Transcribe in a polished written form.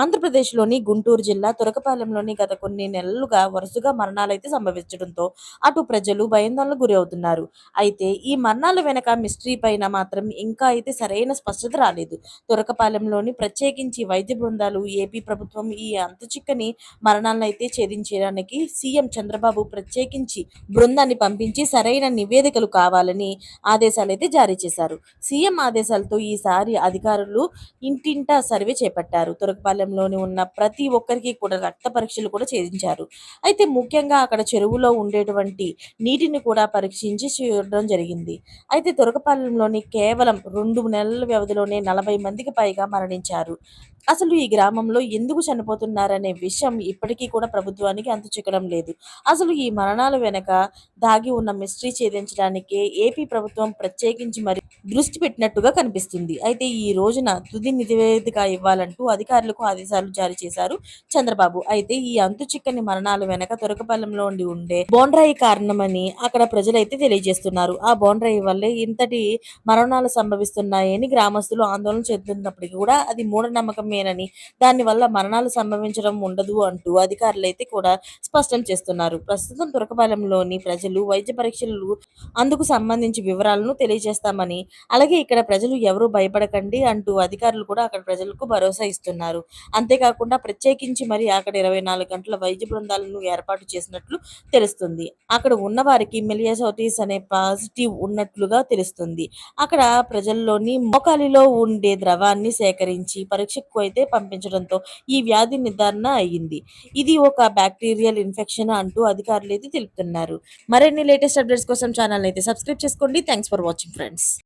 ఆంధ్రప్రదేశ్‌లోని గుంటూరు జిల్లా తురకపాలెంలోని గత కొన్ని నెలలుగా వరుసగా మరణాలైతే సంభవించడంతో అటు ప్రజలు భయాందోళనకు గురవుతున్నారు. అయితే ఈ మరణాల వెనక మిస్టరీ పైన మాత్రం ఇంకా అయితే సరైన స్పష్టత రాలేదు. తురకపాలెంలోని ప్రత్యేకించి వైద్య బృందాలు ఏపీ ప్రభుత్వం ఈ అంతుచిక్కని మరణాలనైతే ఛేదించడానికి సీఎం చంద్రబాబు ప్రత్యేకించి బృందాన్ని పంపించి సరైన నివేదికలు కావాలని ఆదేశాలైతే జారీ చేశారు. సీఎం ఆదేశాలతో ఈసారి అధికారులు ఇంటింటా సర్వే చేపట్టారు. తురకపాలెంలోని ఉన్న ప్రతి ఒక్కరికి కూడా రక్త పరీక్షలు కూడా చేయించారు. అయితే ముఖ్యంగా అక్కడ చెరువులో ఉండేటువంటి నీటిని కూడా పరీక్షించి చూడడం జరిగింది. అయితే తురకపాలెంలోని కేవలం 2 నెలల వ్యవధిలోనే 40 మందికి పైగా మరణించారు. అసలు ఈ గ్రామంలో ఎందుకు చనిపోతున్నారనే విషయం ఇప్పటికీ కూడా ప్రభుత్వానికి అంతుచిక్కడం లేదు. అసలు ఈ మరణాల వెనక దాగి ఉన్న మిస్టరీ ఛేదించడానికే ఏపీ ప్రభుత్వం ప్రత్యేకించి మరి దృష్టి పెట్టినట్టుగా కనిపిస్తుంది. అయితే ఈ రోజున తుది నివేదిక ఇవ్వాలంటూ అధికారులకు ఆదేశాలు జారీ చేశారు చంద్రబాబు. అయితే ఈ అంతుచిక్కని మరణాల వెనక తురకపాలెంలో ఉండే బోండ్రాయి కారణమని అక్కడ ప్రజలైతే తెలియజేస్తున్నారు. ఆ బోండ్రాయి వల్లే ఇంతటి మరణాలు సంభవిస్తున్నాయని గ్రామస్తులు ఆందోళన చెందుతున్నప్పటికీ కూడా అది మూఢనమ్మకమేనని, దానివల్ల మరణాలు సంభవించడం ఉండదు అంటూ అధికారులైతే కూడా స్పష్టం చేస్తున్నారు. ప్రస్తుతం తురకపాలెంలోని ప్రజలు వైద్య పరీక్షలు అందుకు సంబంధించి వివరాలను తెలియజేస్తామని, అలాగే ఇక్కడ ప్రజలు ఎవరు భయపడకండి అంటూ అధికారులు కూడా అక్కడ ప్రజలకు భరోసా ఇస్తున్నారు. అంతేకాకుండా ప్రత్యేకించి మరి అక్కడ 24 గంటల వైద్య బృందాలను ఏర్పాటు చేసినట్లు తెలుస్తుంది. అక్కడ ఉన్న వారికి మిలియాసోటిస్ అనే పాజిటివ్ ఉన్నట్లుగా తెలుస్తుంది. అక్కడ ప్రజల్లోని మోకాలిలో ఉండే ద్రవాన్ని సేకరించి పరీక్షకు అయితే పంపించడంతో ఈ వ్యాధి నిర్ధారణ అయ్యింది. ఇది ఒక బ్యాక్టీరియల్ ఇన్ఫెక్షన్ అంటూ అధికారులు అయితే తెలుపుతున్నారు. మరిన్ని లేటెస్ట్ అప్డేట్స్ కోసం ఛానల్ అయితే సబ్స్క్రైబ్ చేసుకోండి. Thanks for watching friends.